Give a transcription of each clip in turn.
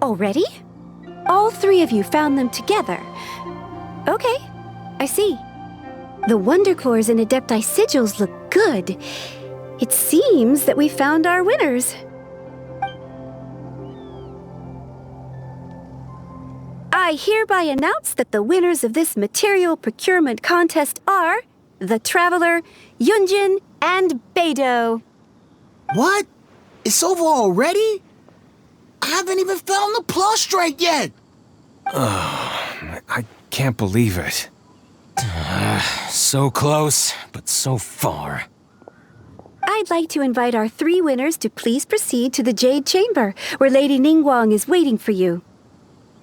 Already? All three of you found them together. Okay, I see. The Wonder Cores and Adepti Sigils look good. It seems that we found our winners. I hereby announce that the winners of this material procurement contest are the Traveler, Yunjin, and Beidou. What? It's over already? I haven't even found the plus strike yet! I can't believe it. So close, but so far. I'd like to invite our three winners to please proceed to the Jade Chamber, where Lady Ningguang is waiting for you.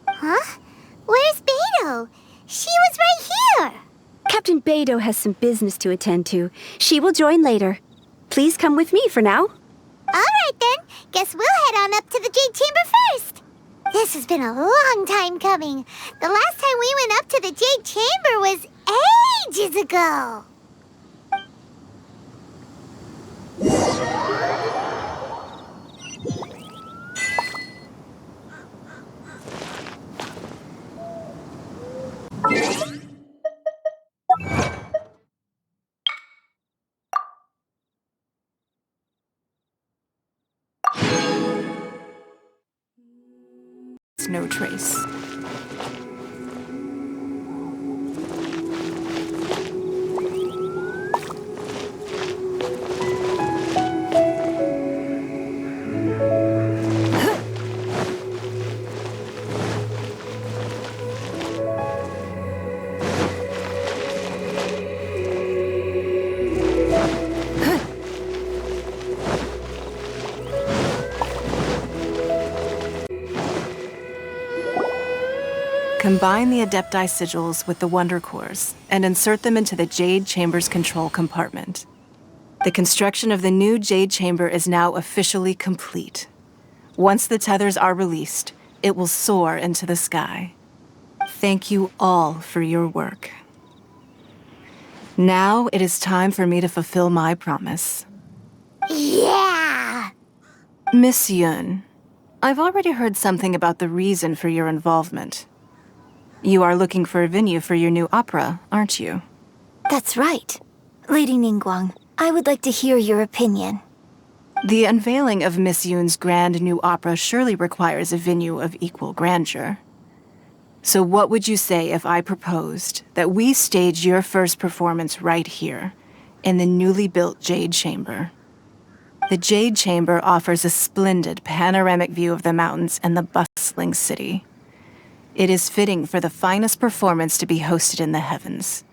Huh? Where's Beidou? She was right here! Captain Beidou has some business to attend to. She will join later. Please come with me for now. Alright then, guess we'll head on up to the Jade Chamber first. This has been a long time coming. The last time we went up to the Jade Chamber was ages ago. No trace. Combine the Adepti Sigils with the Wonder Cores and insert them into the Jade Chamber's control compartment. The construction of the new Jade Chamber is now officially complete. Once the tethers are released, it will soar into the sky. Thank you all for your work. Now it is time for me to fulfill my promise. Yeah! Miss Yun, I've already heard something about the reason for your involvement. You are looking for a venue for your new opera, aren't you? That's right. Lady Ningguang, I would like to hear your opinion. The unveiling of Miss Yun's grand new opera surely requires a venue of equal grandeur. So what would you say if I proposed that we stage your first performance right here, in the newly built Jade Chamber? The Jade Chamber offers a splendid panoramic view of the mountains and the bustling city. It is fitting for the finest performance to be hosted in the heavens.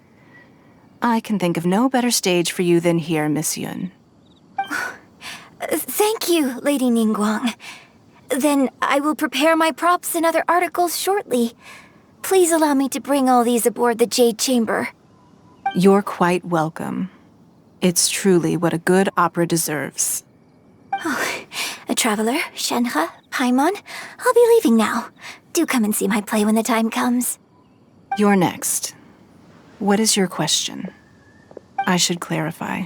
I can think of no better stage for you than here, Miss Yun. Thank you, Lady Ningguang. Then I will prepare my props and other articles shortly. Please allow me to bring all these aboard the Jade Chamber. You're quite welcome. It's truly what a good opera deserves. A traveler, Shenhe, Paimon, I'll be leaving now. Do come and see my play when the time comes. You're next. What is your question? I should clarify.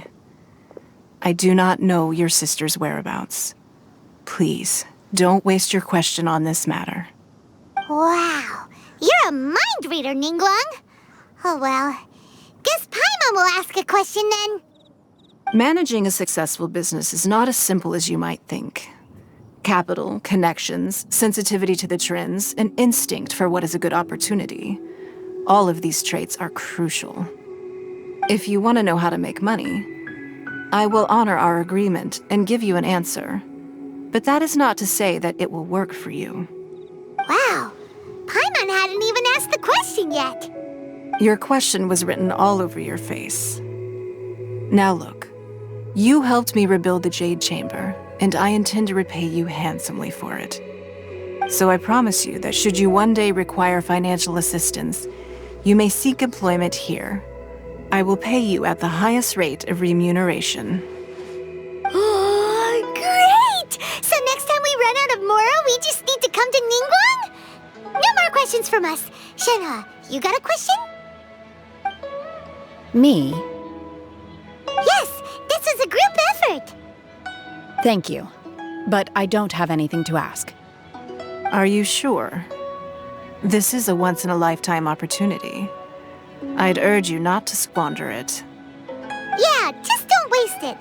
I do not know your sister's whereabouts. Please, don't waste your question on this matter. Wow, you're a mind reader, Ningguang. Oh well, guess Paimon will ask a question then. Managing a successful business is not as simple as you might think. Capital, connections, sensitivity to the trends, and instinct for what is a good opportunity. All of these traits are crucial. If you want to know how to make money, I will honor our agreement and give you an answer. But that is not to say that it will work for you. Wow, Paimon hadn't even asked the question yet. Your question was written all over your face. Now look, you helped me rebuild the Jade Chamber, and I intend to repay you handsomely for it. So I promise you that should you one day require financial assistance, you may seek employment here. I will pay you at the highest rate of remuneration. Oh, great! So next time we run out of Mora, we just need to come to Ningguang? No more questions from us. Shenhe, you got a question? Me? Yes, this is a group effort. Thank you. But I don't have anything to ask. Are you sure? This is a once-in-a-lifetime opportunity. I'd urge you not to squander it. Yeah, just don't waste it.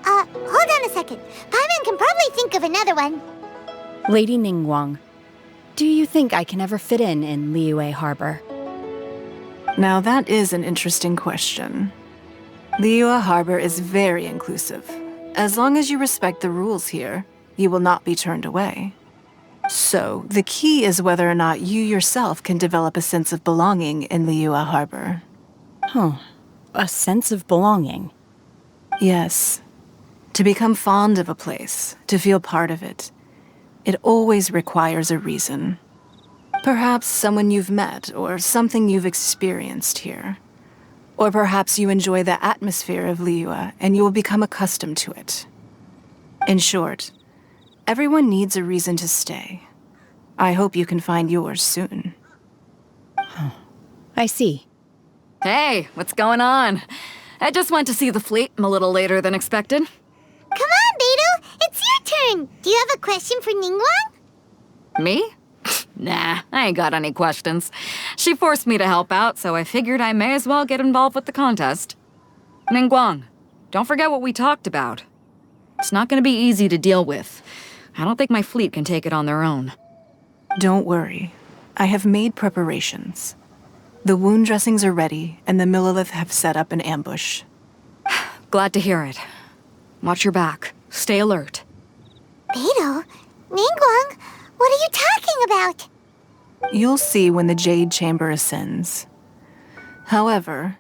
Hold on a second. Paimon can probably think of another one. Lady Ningguang, do you think I can ever fit in Liyue Harbor? Now that is an interesting question. Liyue Harbor is very inclusive. As long as you respect the rules here, you will not be turned away. So, the key is whether or not you yourself can develop a sense of belonging in Liyue Harbor. Huh. A sense of belonging. Yes. To become fond of a place, to feel part of it, it always requires a reason. Perhaps someone you've met, or something you've experienced here. Or perhaps you enjoy the atmosphere of Liyue and you will become accustomed to it. In short, everyone needs a reason to stay. I hope you can find yours soon. I see. Hey, what's going on? I just went to see the fleet a little later than expected. Come on, Beidou! It's your turn! Do you have a question for Ningguang? Me? Nah, I ain't got any questions. She forced me to help out, so I figured I may as well get involved with the contest. Ningguang, don't forget what we talked about. It's not gonna be easy to deal with. I don't think my fleet can take it on their own. Don't worry. I have made preparations. The wound dressings are ready, and the Millelith have set up an ambush. Glad to hear it. Watch your back. Stay alert. Beidou? Ningguang? What are you talking about? You'll see when the Jade Chamber ascends. However,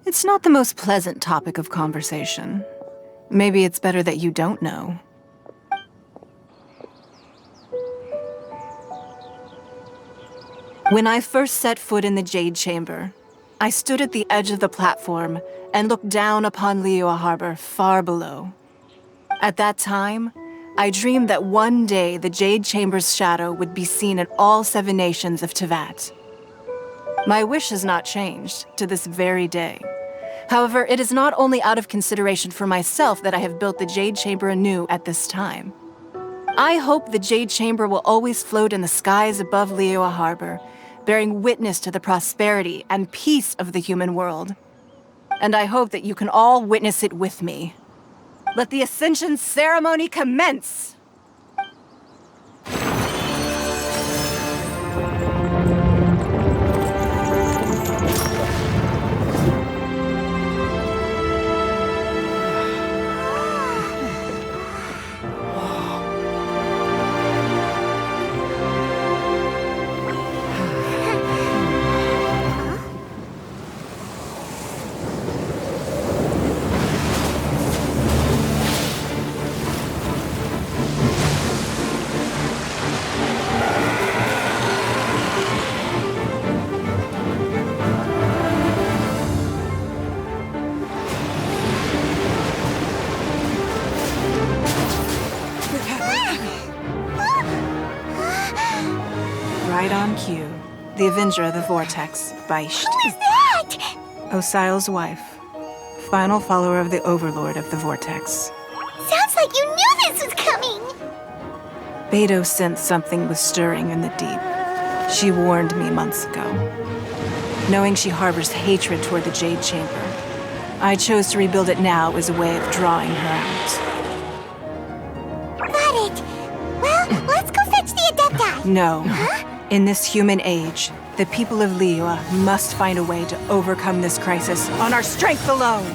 it's not the most pleasant topic of conversation. Maybe it's better that you don't know. When I first set foot in the Jade Chamber, I stood at the edge of the platform and looked down upon Liyue Harbor far below. At that time, I dreamed that one day the Jade Chamber's shadow would be seen in all 7 nations of Teyvat. My wish has not changed to this very day. However, it is not only out of consideration for myself that I have built the Jade Chamber anew at this time. I hope the Jade Chamber will always float in the skies above Liyue Harbor, bearing witness to the prosperity and peace of the human world. And I hope that you can all witness it with me. Let the Ascension ceremony commence! Right on cue. The Avenger of the Vortex, Beisht. Who is that? Osial's wife. Final follower of the Overlord of the Vortex. Sounds like you knew this was coming! Beidou sensed something was stirring in the deep. She warned me months ago. Knowing she harbors hatred toward the Jade Chamber, I chose to rebuild it now as a way of drawing her out. Got it. Well, let's go fetch the Adepti. No. Huh? In this human age, the people of Liyue must find a way to overcome this crisis on our strength alone!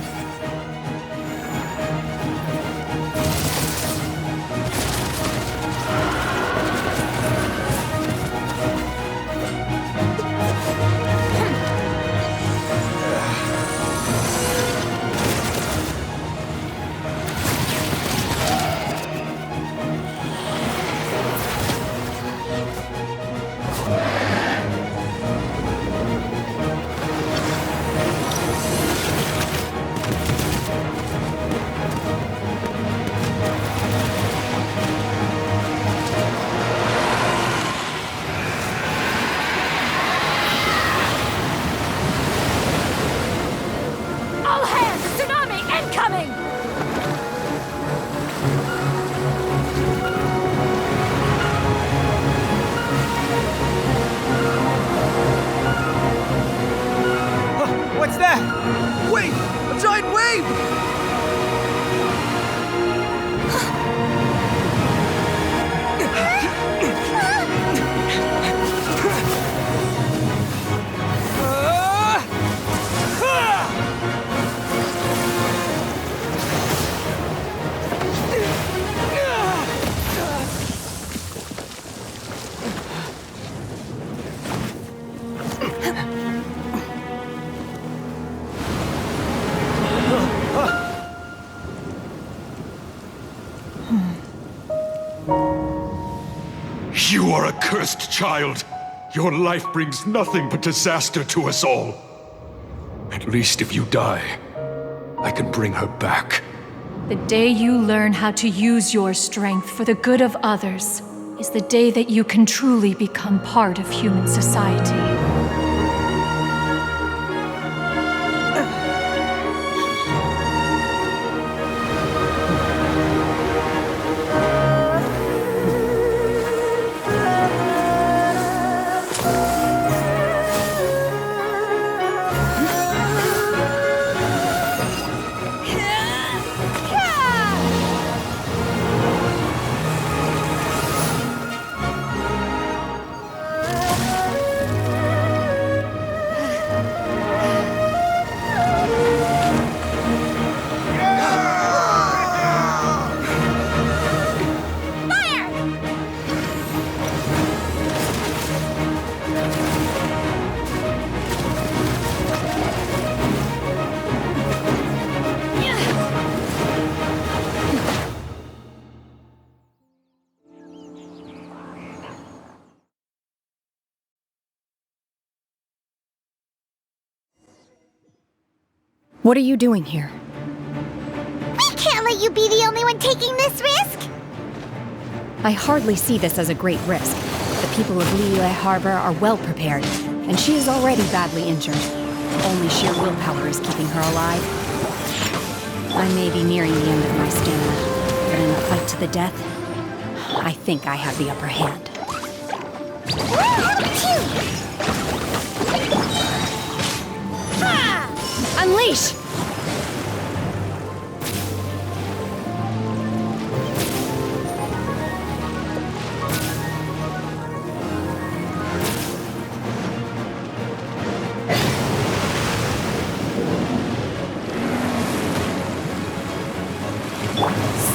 You are a cursed child. Your life brings nothing but disaster to us all. At least if you die, I can bring her back. The day you learn how to use your strength for the good of others is the day that you can truly become part of human society. What are you doing here? We can't let you be the only one taking this risk! I hardly see this as a great risk. The people of Liyue Harbor are well prepared, and she is already badly injured. Only sheer willpower is keeping her alive. I may be nearing the end of my stamina, but in a fight to the death, I think I have the upper hand. Unleash!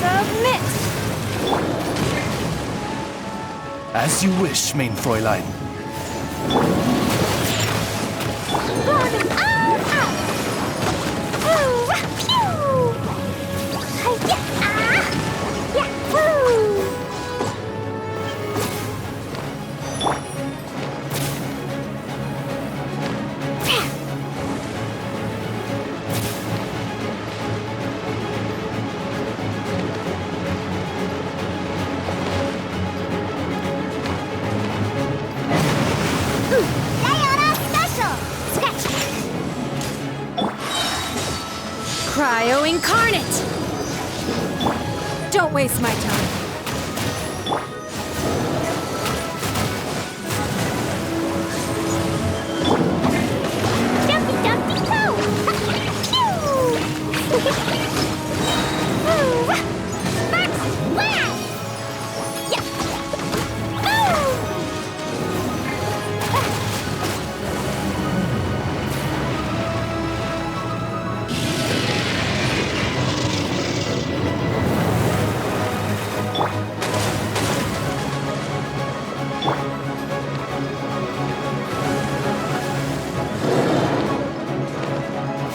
Submit! As you wish, main Fräulein. Cryo Incarnate! Don't waste my time. Dumpy dumpy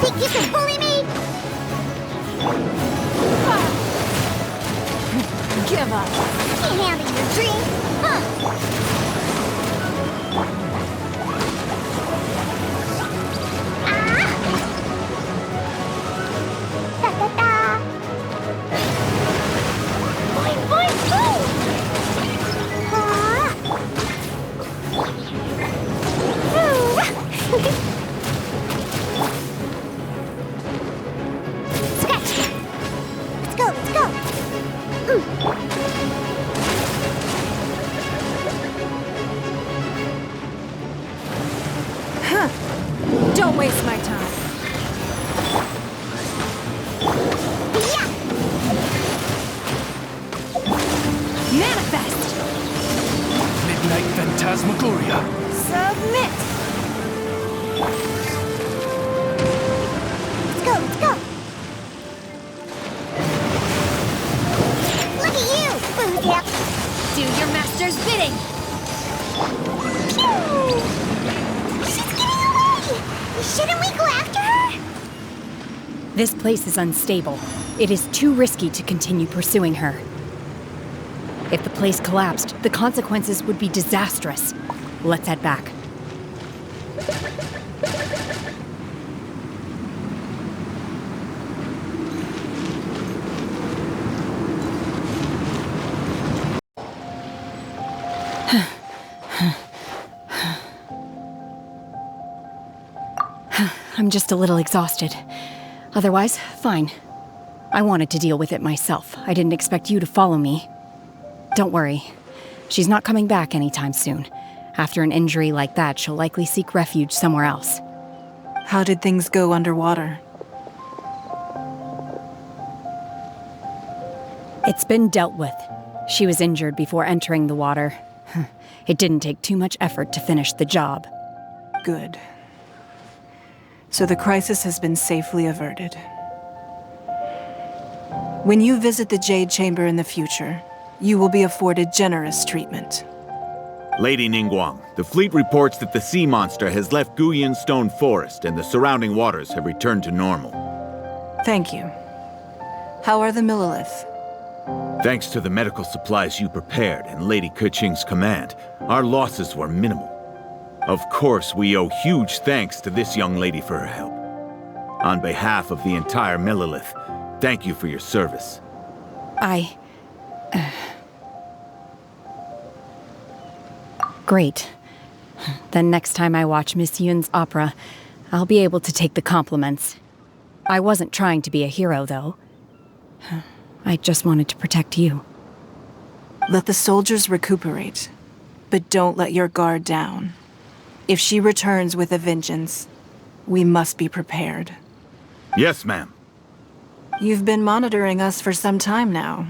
Think you can bully me? Give up. Can't handle your dream, huh? Da da da. Boing boing boom. Scratch. Let's go, let's go. Don't waste my time. Yeah. Manifest! Midnight Phantasmagoria. Submit! Let's go, let's go. Look at you, Boozip. Do your master's bidding! Pew! She's getting away! Shouldn't we go after her? This place is unstable. It is too risky to continue pursuing her. If the place collapsed, the consequences would be disastrous. Let's head back. I'm just a little exhausted. Otherwise, fine. I wanted to deal with it myself. I didn't expect you to follow me. Don't worry. She's not coming back anytime soon. After an injury like that, she'll likely seek refuge somewhere else. How did things go underwater? It's been dealt with. She was injured before entering the water. It didn't take too much effort to finish the job. Good. So the crisis has been safely averted. When you visit the Jade Chamber in the future, you will be afforded generous treatment. Lady Ningguang, the fleet reports that the sea monster has left Guyan Stone Forest and the surrounding waters have returned to normal. Thank you. How are the Millilith? Thanks to the medical supplies you prepared and Lady Keqing's command, our losses were minimal. Of course, we owe huge thanks to this young lady for her help. On behalf of the entire Millilith, thank you for your service. Great. Then next time I watch Miss Yun's opera, I'll be able to take the compliments. I wasn't trying to be a hero, though. I just wanted to protect you. Let the soldiers recuperate, but don't let your guard down. If she returns with a vengeance, we must be prepared. Yes, ma'am. You've been monitoring us for some time now.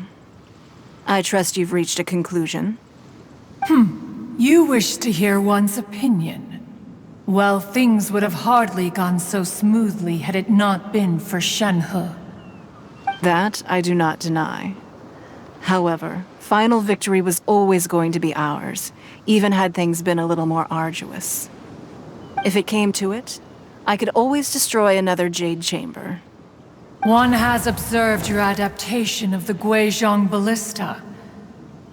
I trust you've reached a conclusion. You wish to hear one's opinion. Well, things would have hardly gone so smoothly had it not been for Shenhe. That I do not deny. However, final victory was always going to be ours, even had things been a little more arduous. If it came to it, I could always destroy another Jade Chamber. One has observed your adaptation of the Guizhong ballista,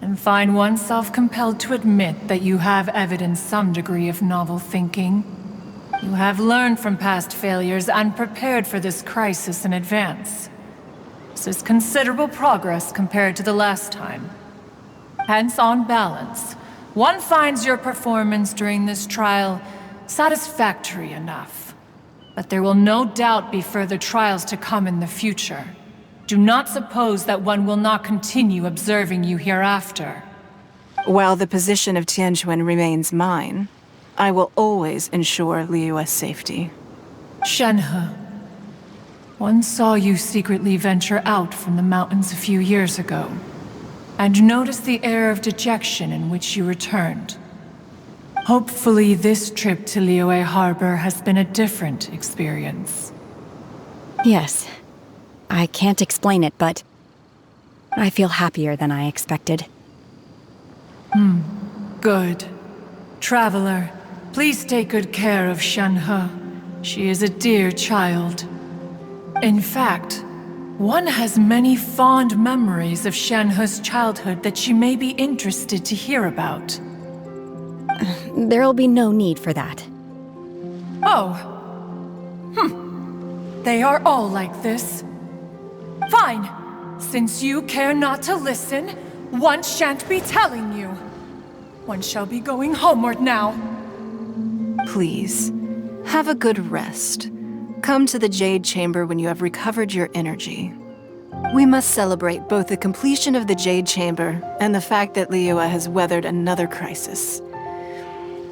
and find oneself compelled to admit that you have evidenced some degree of novel thinking. You have learned from past failures and prepared for this crisis in advance. This is considerable progress compared to the last time. Hence, on balance, one finds your performance during this trial satisfactory enough. But there will no doubt be further trials to come in the future. Do not suppose that one will not continue observing you hereafter. While the position of Tianheng remains mine, I will always ensure Liyue's safety. Shenhe, one saw you secretly venture out from the mountains a few years ago, and noticed the air of dejection in which you returned. Hopefully this trip to Liyue Harbor has been a different experience. Yes. I can't explain it, but I feel happier than I expected. Good. Traveler, please take good care of Shenhe. She is a dear child. In fact, one has many fond memories of Shenhe's childhood that she may be interested to hear about. There'll be no need for that. Oh. They are all like this. Fine. Since you care not to listen, one shan't be telling you. One shall be going homeward now. Please, have a good rest. Come to the Jade Chamber when you have recovered your energy. We must celebrate both the completion of the Jade Chamber and the fact that Liyue has weathered another crisis.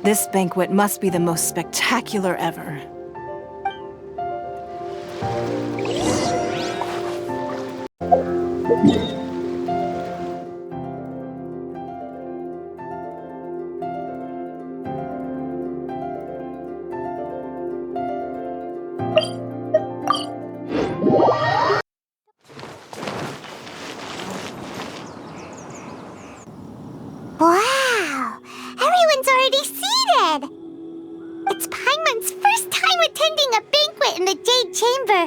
This banquet must be the most spectacular ever. Wow! Everyone's already seated! It's Paimon's first time attending a banquet in the Jade Chamber.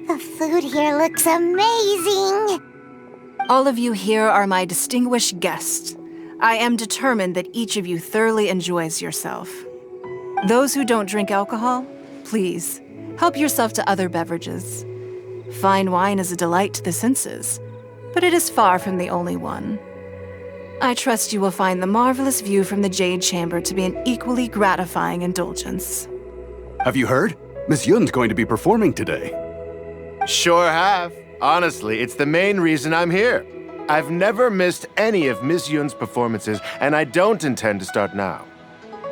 The food here looks amazing. All of you here are my distinguished guests. I am determined that each of you thoroughly enjoys yourself. Those who don't drink alcohol, please, help yourself to other beverages. Fine wine is a delight to the senses, but it is far from the only one. I trust you will find the marvelous view from the Jade Chamber to be an equally gratifying indulgence. Have you heard? Miss Yun's going to be performing today. Sure have. Honestly, it's the main reason I'm here. I've never missed any of Miss Yun's performances, and I don't intend to start now.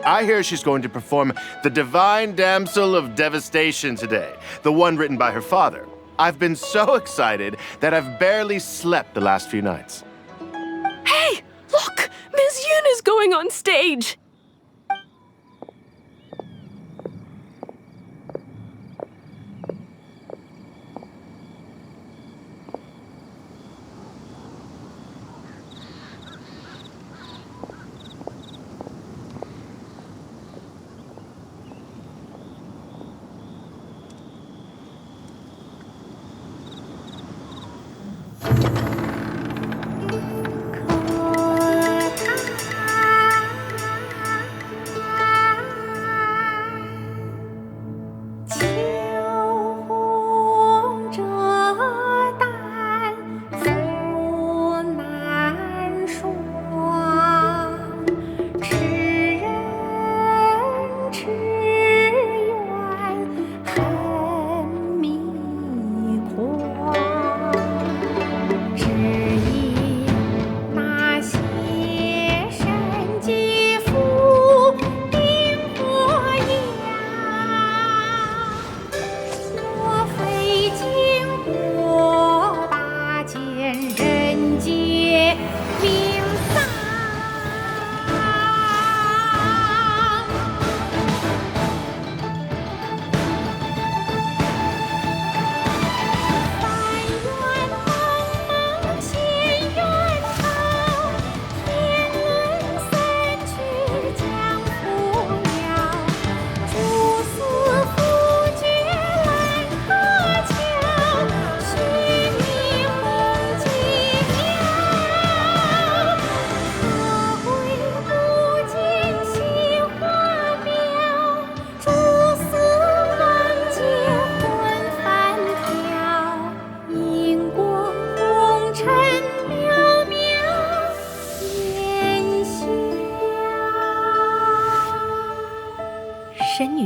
I hear she's going to perform The Divine Damsel of Devastation today, the one written by her father. I've been so excited that I've barely slept the last few nights. Hey, look! Miss Yun is going on stage!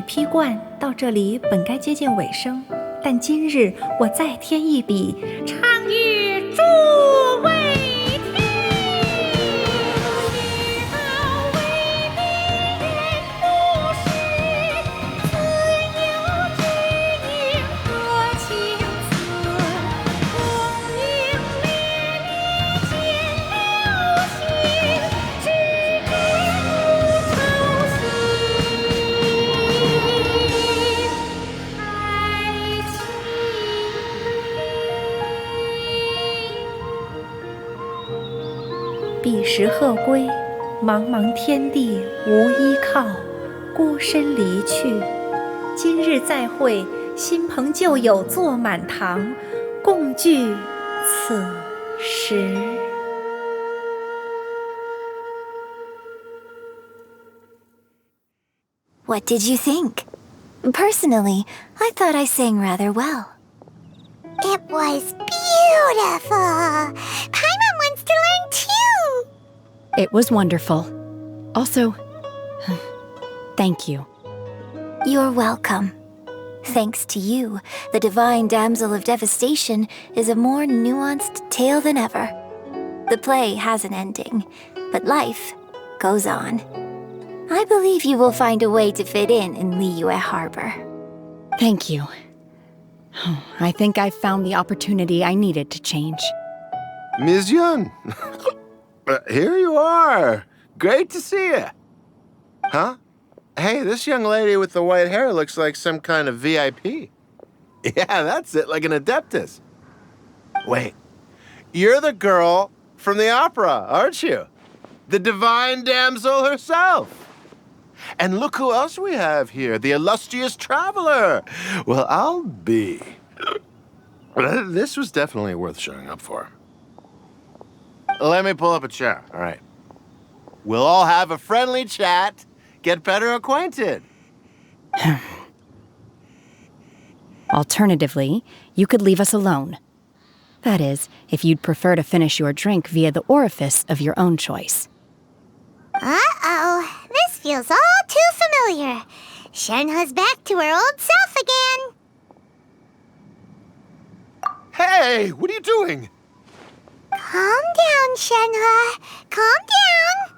批冠到这里本该接近尾声，但今日我再添一笔，唱与诸位听。世道为民人不识，自有知音和情思。功名烈烈见了心，只知无愁心。彼时鹤归，茫茫天地无依靠，孤身离去。今日再会，新朋旧友坐满堂，共聚此时。What did you think? Personally, I thought I sang rather well. It was beautiful! Paimon wants to learn too! It was wonderful. Also, thank you. You're welcome. Thanks to you, the Divine Damsel of Devastation is a more nuanced tale than ever. The play has an ending, but life goes on. I believe you will find a way to fit in Liyue Harbor. Thank you. I think I've found the opportunity I needed to change. Ms. Yun! Here you are! Great to see you! Huh? Hey, this young lady with the white hair looks like some kind of VIP. Yeah, that's it, like an Adeptus. Wait, you're the girl from the opera, aren't you? The Divine Damsel herself! And look who else we have here, the illustrious traveler! Well, I'll be. This was definitely worth showing up for. Let me pull up a chair, all right. We'll all have a friendly chat, get better acquainted. Alternatively, you could leave us alone. That is, if you'd prefer to finish your drink via the orifice of your own choice. Uh-oh, this feels all too familiar. Shenhe's back to her old self again. Hey, what are you doing? Calm down, Shenhe. Calm down.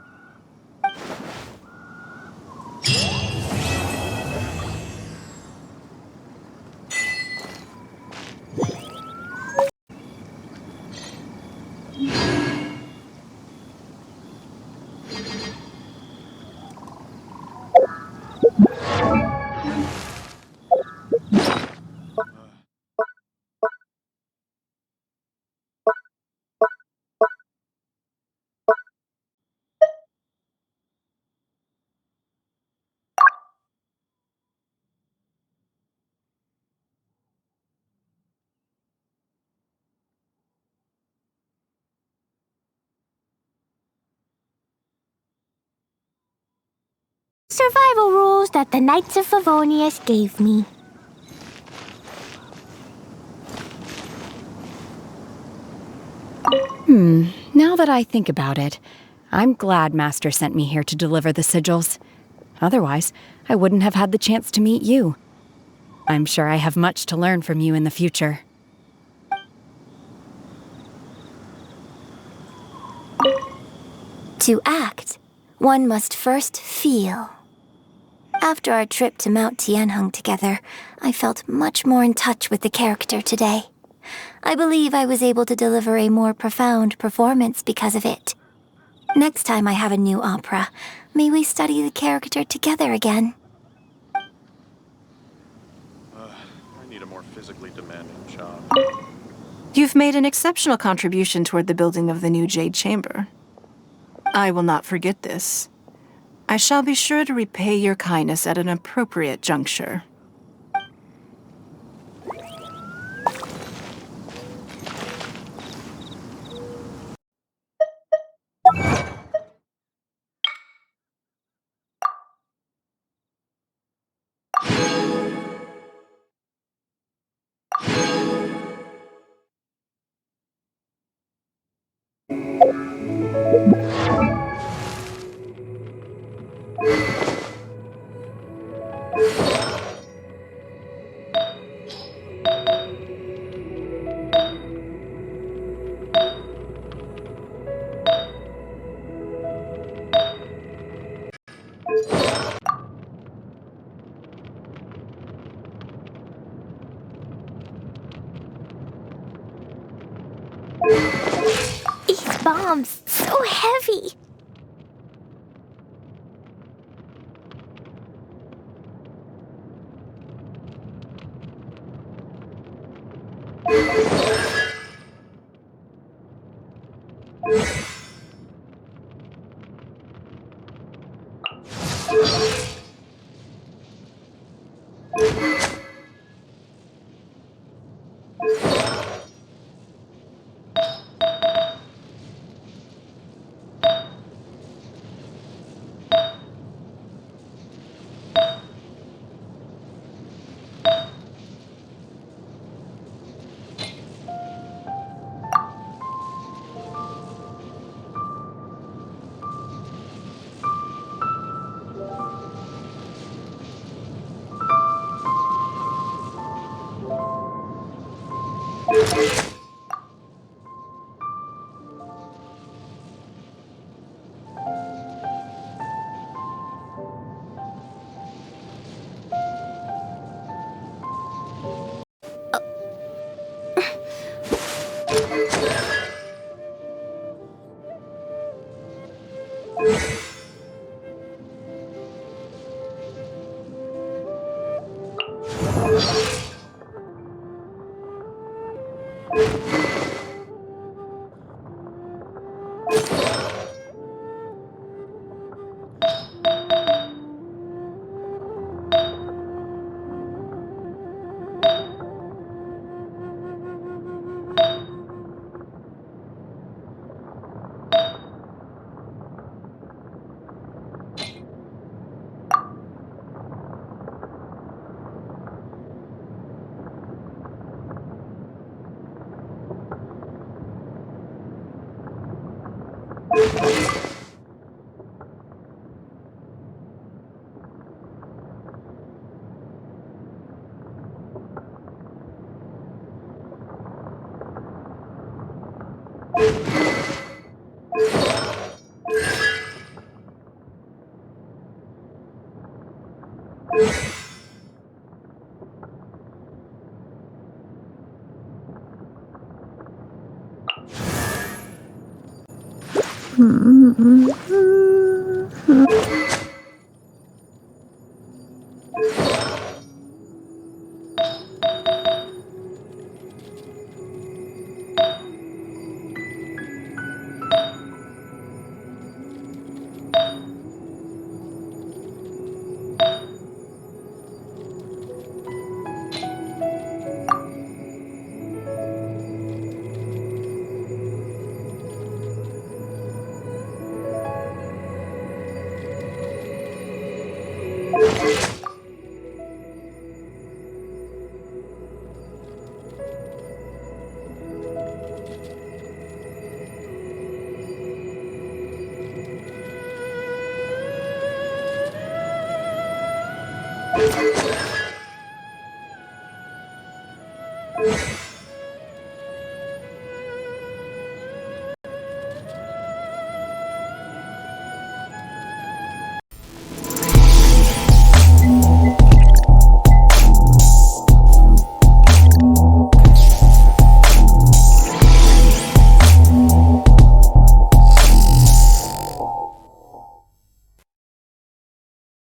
Survival rules that the Knights of Favonius gave me. Now that I think about it, I'm glad Master sent me here to deliver the sigils. Otherwise, I wouldn't have had the chance to meet you. I'm sure I have much to learn from you in the future. To act, one must first feel. After our trip to Mount Tianheng together, I felt much more in touch with the character today. I believe I was able to deliver a more profound performance because of it. Next time I have a new opera, may we study the character together again. I need a more physically demanding job. You've made an exceptional contribution toward the building of the new Jade Chamber. I will not forget this. I shall be sure to repay your kindness at an appropriate juncture. These bombs, so heavy. Yun!